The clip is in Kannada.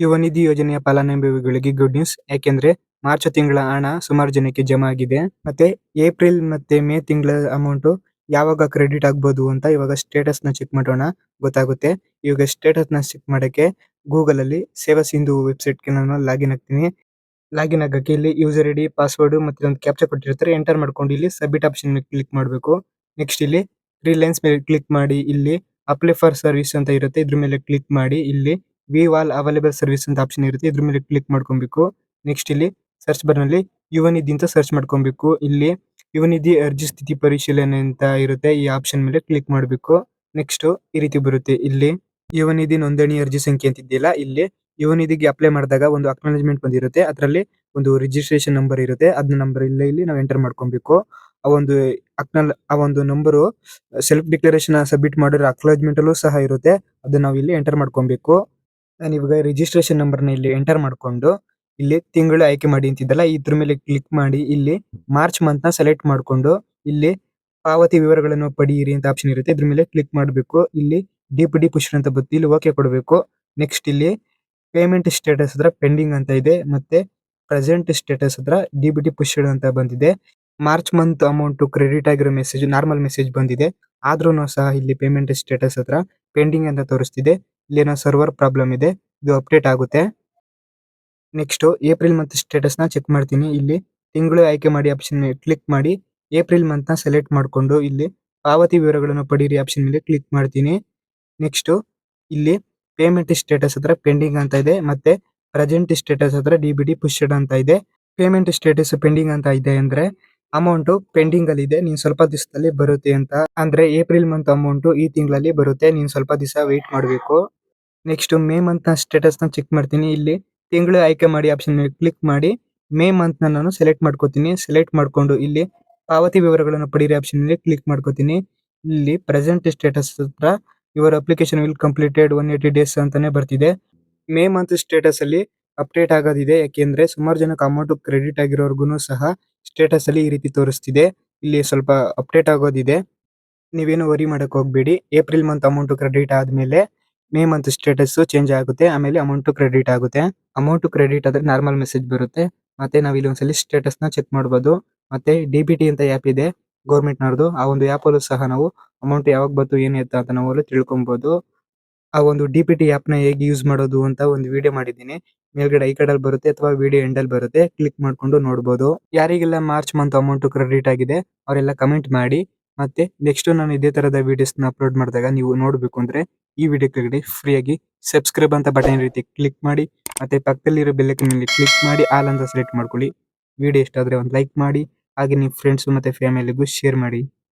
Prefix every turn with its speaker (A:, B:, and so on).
A: ಯುವ ನಿಧಿ ಯೋಜನೆಯ ಫಲಾನುಭವಿಗಳಿಗೆ ಗುಡ್ ನ್ಯೂಸ್. ಯಾಕೆಂದ್ರೆ ಮಾರ್ಚ್ ತಿಂಗಳ ಹಣ ಸುಮಾರು ಜನಕ್ಕೆ ಜಮಾ ಆಗಿದೆ. ಮತ್ತೆ ಏಪ್ರಿಲ್ ಮತ್ತೆ ಮೇ ತಿಂಗಳ ಅಮೌಂಟ್ ಯಾವಾಗ ಕ್ರೆಡಿಟ್ ಆಗ್ಬೋದು ಅಂತ ಇವಾಗ ಸ್ಟೇಟಸ್ ನ ಚೆಕ್ ಮಾಡೋಣ, ಗೊತ್ತಾಗುತ್ತೆ. ಇವಾಗ ಸ್ಟೇಟಸ್ ನ ಚೆಕ್ ಮಾಡಕ್ಕೆ ಗೂಗಲ್ ಅಲ್ಲಿ ಸೇವಾ ಸಿಂಧು ವೆಬ್ಸೈಟ್ ಗೆ ನಾನು ಲಾಗಿನ್ ಆಗ್ತೀನಿ. ಲಾಗಿನ್ ಆಗಕ್ಕೆ ಇಲ್ಲಿ ಯೂಸರ್ ಐಡಿ, ಪಾಸ್ವರ್ಡ್ ಮತ್ತೆ ಒಂದು ಕ್ಯಾಪ್ಚಾ ಕೊಟ್ಟಿರ್ತಾರೆ. ಎಂಟರ್ ಮಾಡ್ಕೊಂಡು ಇಲ್ಲಿ ಸಬ್ಮಿಟ್ ಆಪ್ಷನ್ ಮೇಲೆ ಕ್ಲಿಕ್ ಮಾಡಬೇಕು. ನೆಕ್ಸ್ಟ್ ಇಲ್ಲಿ 3 ಲೈನ್ಸ್ ಮೇಲೆ ಕ್ಲಿಕ್ ಮಾಡಿ ಇಲ್ಲಿ ಅಪ್ಲೈ ಫಾರ್ ಸರ್ವಿಸ್ ಅಂತ ಇರುತ್ತೆ, ಇದ್ರ ಮೇಲೆ ಕ್ಲಿಕ್ ಮಾಡಿ ಇಲ್ಲಿ ವ್ಯೂ ಆಲ್ ಅವೈಲೇಬಲ್ ಸರ್ವಿಸ್ ಅಂತ ಆಪ್ಷನ್ ಇರುತ್ತೆ, ಇದ್ರ ಮೇಲೆ ಕ್ಲಿಕ್ ಮಾಡ್ಕೊಬೇಕು. ನೆಕ್ಸ್ಟ್ ಇಲ್ಲಿ ಸರ್ಚ್ ಬಾರ್ ನಲ್ಲಿ ಯುವ ನಿಧಿ ಅಂತ ಸರ್ಚ್ ಮಾಡ್ಕೊಬೇಕು. ಇಲ್ಲಿ ಯುವ ನಿಧಿ ಅರ್ಜಿ ಸ್ಥಿತಿ ಪರಿಶೀಲನೆ ಅಂತ ಇರುತ್ತೆ, ಈ ಆಪ್ಷನ್ ಮೇಲೆ ಕ್ಲಿಕ್ ಮಾಡಬೇಕು. ನೆಕ್ಸ್ಟ್ ಈ ರೀತಿ ಬರುತ್ತೆ. ಇಲ್ಲಿ ಯುವ ನಿಧಿ ನೋಂದಣಿ ಅರ್ಜಿ ಸಂಖ್ಯೆ ಅಂತಿದೆಯಲ್ಲ, ಇಲ್ಲಿ ಯುವ ನಿಧಿಗೆ ಅಪ್ಲೈ ಮಾಡಿದಾಗ ಒಂದು ಅಕ್ನಾಲಜ್ಮೆಂಟ್ ಬಂದಿರುತ್ತೆ, ಅದರಲ್ಲಿ ಒಂದು ರಿಜಿಸ್ಟ್ರೇಷನ್ ನಂಬರ್ ಇರುತ್ತೆ, ಅದನ್ನ ನಂಬರ್ ಇಲ್ಲಿ ನಾವು ಎಂಟರ್ ಮಾಡ್ಕೊಬೇಕು. ಆ ಒಂದು ನಂಬರು ಸೆಲ್ಫ್ ಡಿಕ್ಲರೇಷನ್ ಸಬ್ಮಿಟ್ ಮಾಡಿರೋ ಅಕ್ನಾಲಜ್ಮೆಂಟ್ ಅಲ್ಲೂ ಸಹ ಇರುತ್ತೆ, ಅದನ್ನ ನಾವು ಇಲ್ಲಿ ಎಂಟರ್ ಮಾಡ್ಕೊಬೇಕು. ನಾನು ಇವಾಗ ರಿಜಿಸ್ಟ್ರೇಷನ್ ನಂಬರ್ನ ಇಲ್ಲಿ ಎಂಟರ್ ಮಾಡ್ಕೊಂಡು ಇಲ್ಲಿ ತಿಂಗಳು ಆಯ್ಕೆ ಮಾಡಿ ಅಂತಿದ್ದಲ್ಲ, ಇದ್ರ ಮೇಲೆ ಕ್ಲಿಕ್ ಮಾಡಿ ಇಲ್ಲಿ ಮಾರ್ಚ್ ಮಂತ್ ನ ಸೆಲೆಕ್ಟ್ ಮಾಡ್ಕೊಂಡು ಇಲ್ಲಿ ಪಾವತಿ ವಿವರಗಳನ್ನು ಪಡೆಯಿರಿ ಅಂತ ಆಪ್ಷನ್ ಇರುತ್ತೆ, ಇದ್ರ ಮೇಲೆ ಕ್ಲಿಕ್ ಮಾಡಬೇಕು. ಇಲ್ಲಿ ಡಿ ಪುಷ್ ಅಂತ ಬರುತ್ತೆ, ಇಲ್ಲಿ ಓಕೆ ಕೊಡಬೇಕು. ನೆಕ್ಸ್ಟ್ ಇಲ್ಲಿ ಪೇಮೆಂಟ್ ಸ್ಟೇಟಸ್ ಹತ್ರ ಪೆಂಡಿಂಗ್ ಅಂತ ಇದೆ, ಮತ್ತೆ ಪ್ರೆಸೆಂಟ್ ಸ್ಟೇಟಸ್ ಹತ್ರ ಡಿ ಪುಷ್ಡ್ ಅಂತ ಬಂದಿದೆ. ಮಾರ್ಚ್ ಮಂತ್ ಅಮೌಂಟ್ ಕ್ರೆಡಿಟ್ ಆಗಿರೋ ಮೆಸೇಜ್ ನಾರ್ಮಲ್ ಮೆಸೇಜ್ ಬಂದಿದೆ, ಆದ್ರೂ ಸಹ ಇಲ್ಲಿ ಪೇಮೆಂಟ್ ಸ್ಟೇಟಸ್ ಹತ್ರ ಪೆಂಡಿಂಗ್ ಅಂತ ತೋರಿಸ್ತಿದೆ. ಇಲ್ಲೇನೋ ಸರ್ವರ್ ಪ್ರಾಬ್ಲಮ್ ಇದೆ, ಇದು ಅಪ್ಡೇಟ್ ಆಗುತ್ತೆ. ನೆಕ್ಸ್ಟ್ ಏಪ್ರಿಲ್ ಮಂತ್ ಸ್ಟೇಟಸ್ ನ ಚೆಕ್ ಮಾಡ್ತೀನಿ. ಇಲ್ಲಿ ತಿಂಗಳು ಆಯ್ಕೆ ಮಾಡಿ ಆಪ್ಷನ್ ಮೇಲೆ ಕ್ಲಿಕ್ ಮಾಡಿ ಏಪ್ರಿಲ್ ಮಂತ್ ನ ಸೆಲೆಕ್ಟ್ ಮಾಡ್ಕೊಂಡು ಇಲ್ಲಿ ಪಾವತಿ ವಿವರಗಳನ್ನು ಪಡೀರಿ ಆಪ್ಷನ್ ಮೇಲೆ ಕ್ಲಿಕ್ ಮಾಡ್ತೀನಿ. ನೆಕ್ಸ್ಟ್ ಇಲ್ಲಿ ಪೇಮೆಂಟ್ ಸ್ಟೇಟಸ್ ಹತ್ರ ಪೆಂಡಿಂಗ್ ಅಂತ ಇದೆ, ಮತ್ತೆ ಪ್ರೆಸೆಂಟ್ ಸ್ಟೇಟಸ್ ಹತ್ರ ಡಿ ಪುಷ್ಡ್ ಅಂತ ಇದೆ. ಪೇಮೆಂಟ್ ಸ್ಟೇಟಸ್ ಪೆಂಡಿಂಗ್ ಅಂತ ಇದೆ ಅಂದ್ರೆ ಅಮೌಂಟ್ ಪೆಂಡಿಂಗ್ ಅಲ್ಲಿ ಇದೆ, ನೀನ್ ಸ್ವಲ್ಪ ದಿವಸದಲ್ಲಿ ಬರುತ್ತೆ ಅಂತ. ಅಂದ್ರೆ ಏಪ್ರಿಲ್ ಮಂತ್ ಅಮೌಂಟ್ ಈ ತಿಂಗಳಲ್ಲಿ ಬರುತ್ತೆ, ನೀನ್ ಸ್ವಲ್ಪ ದಿವಸ ವೇಟ್ ಮಾಡಬೇಕು. ನೆಕ್ಸ್ಟ್ ಮೇ ಮಂತ್ ನ ಸ್ಟೇಟಸ್ ನ ಚೆಕ್ ಮಾಡ್ತೀನಿ. ಇಲ್ಲಿ ತಿಂಗಳು ಆಯ್ಕೆ ಮಾಡಿ ಆಪ್ಷನ್ ಮೇಲೆ ಕ್ಲಿಕ್ ಮಾಡಿ ಮೇ ಮಂತ್ ನ ನಾನು ಸೆಲೆಕ್ಟ್ ಮಾಡ್ಕೋತೀನಿ. ಸೆಲೆಕ್ಟ್ ಮಾಡ್ಕೊಂಡು ಇಲ್ಲಿ ಪಾವತಿ ವಿವರಗಳನ್ನು ಪಡೀರಿ ಆಪ್ಷನ್ ಮೇಲೆ ಕ್ಲಿಕ್ ಮಾಡ್ಕೋತೀನಿ. ಇಲ್ಲಿ ಪ್ರೆಸೆಂಟ್ ಸ್ಟೇಟಸ್ ಹತ್ರ your application will completed 180 days ಅಂತಾನೆ ಬರ್ತಿದೆ. ಮೇ ಮಂತ್ ಸ್ಟೇಟಸ್ ಅಲ್ಲಿ ಅಪ್ಡೇಟ್ ಆಗೋದಿದೆ, ಯಾಕೆಂದ್ರೆ ಸುಮಾರು ಜನಕ್ಕೆ ಅಮೌಂಟ್ ಕ್ರೆಡಿಟ್ ಆಗಿರೋರ್ಗು ಸಹ ಸ್ಟೇಟಸ್ ಅಲ್ಲಿ ಈ ರೀತಿ ತೋರಿಸ್ತಿದೆ. ಇಲ್ಲಿ ಸ್ವಲ್ಪ ಅಪ್ಡೇಟ್ ಆಗೋದಿದೆ, ನೀವೇನು ವರಿ ಮಾಡಕ್ ಹೋಗ್ಬೇಡಿ. ಏಪ್ರಿಲ್ ಮಂತ್ ಅಮೌಂಟ್ ಕ್ರೆಡಿಟ್ ಆದ್ಮೇಲೆ ಮೇ ಮಂತ್ ಸ್ಟೇಟಸ್ ಚೇಂಜ್ ಆಗುತ್ತೆ, ಆಮೇಲೆ ಅಮೌಂಟ್ ಕ್ರೆಡಿಟ್ ಆಗುತ್ತೆ. ಅಮೌಂಟ್ ಕ್ರೆಡಿಟ್ ಆದ್ರೆ ನಾರ್ಮಲ್ ಮೆಸೇಜ್ ಬರುತ್ತೆ, ಮತ್ತೆ ನಾವು ಇಲ್ಲಿ ಒಂದ್ಸಲಿ ಸ್ಟೇಟಸ್ ನ ಚೆಕ್ ಮಾಡಬಹುದು. ಮತ್ತೆ ಡಿ ಅಂತ ಆ್ಯಪ್ ಇದೆ ಗೌರ್ಮೆಂಟ್ ನವರದು, ಆ ಒಂದು ಆ್ಯಪ್ ಅಲ್ಲೂ ಸಹ ನಾವು ಅಮೌಂಟ್ ಯಾವಾಗ ಬಂತು ಏನು ಎತ್ತ ಅಂತ ನಾವು ತಿಳ್ಕೊಬಹುದು. ಆ ಒಂದು ಡಿ ಆ್ಯಪ್ ನ ಹೇಗೆ ಯೂಸ್ ಮಾಡೋದು ಅಂತ ಒಂದು ವಿಡಿಯೋ ಮಾಡಿದ್ದೀನಿ, ಮೇಲ್ಗಡೆ ಐ ಕಾರ್ಡ್ ಬರುತ್ತೆ ಅಥವಾ ವಿಡಿಯೋ ಎಂಡ್ ಅಲ್ಲಿ ಬರುತ್ತೆ, ಕ್ಲಿಕ್ ಮಾಡ್ಕೊಂಡು ನೋಡಬಹುದು. ಯಾರಿಗೆಲ್ಲ ಮಾರ್ಚ್ ಮಂತ್ ಅಮೌಂಟ್ ಕ್ರೆಡಿಟ್ ಆಗಿದೆ ಅವರೆಲ್ಲ ಕಮೆಂಟ್ ಮಾಡಿ. ಮತ್ತೆ ನೆಕ್ಸ್ಟ್ ನಾನು ಇದೇ ತರದ ವಿಡಿಯೋಸ್ ನ ಅಪ್ಲೋಡ್ ಮಾಡಿದಾಗ ನೀವು ನೋಡ್ಬೇಕು ಅಂದ್ರೆ ಈ ವಿಡಿಯೋ ಕೆಳಗಡೆ ಫ್ರೀಯಾಗಿ ಸಬ್ಸ್ಕ್ರೈಬ್ ಅಂತ ಬಟನ್ ರೀತಿ ಕ್ಲಿಕ್ ಮಾಡಿ, ಮತ್ತೆ ಪಕ್ಕದಲ್ಲಿರೋ ಬೆಲ್ ಐಕಾನ್ ಮೇಲೆ ಕ್ಲಿಕ್ ಮಾಡಿ ಆಲ್ ಅಂತ ಸೆಲೆಕ್ಟ್ ಮಾಡ್ಕೊಳ್ಳಿ. ವಿಡಿಯೋ ಇಷ್ಟ ಆದ್ರೆ ಒಂದು ಲೈಕ್ ಮಾಡಿ, ಹಾಗೆ ನಿಮ್ಮ ಫ್ರೆಂಡ್ಸ್ ಮತ್ತೆ ಫ್ಯಾಮಿಲಿಗೂ ಶೇರ್ ಮಾಡಿ.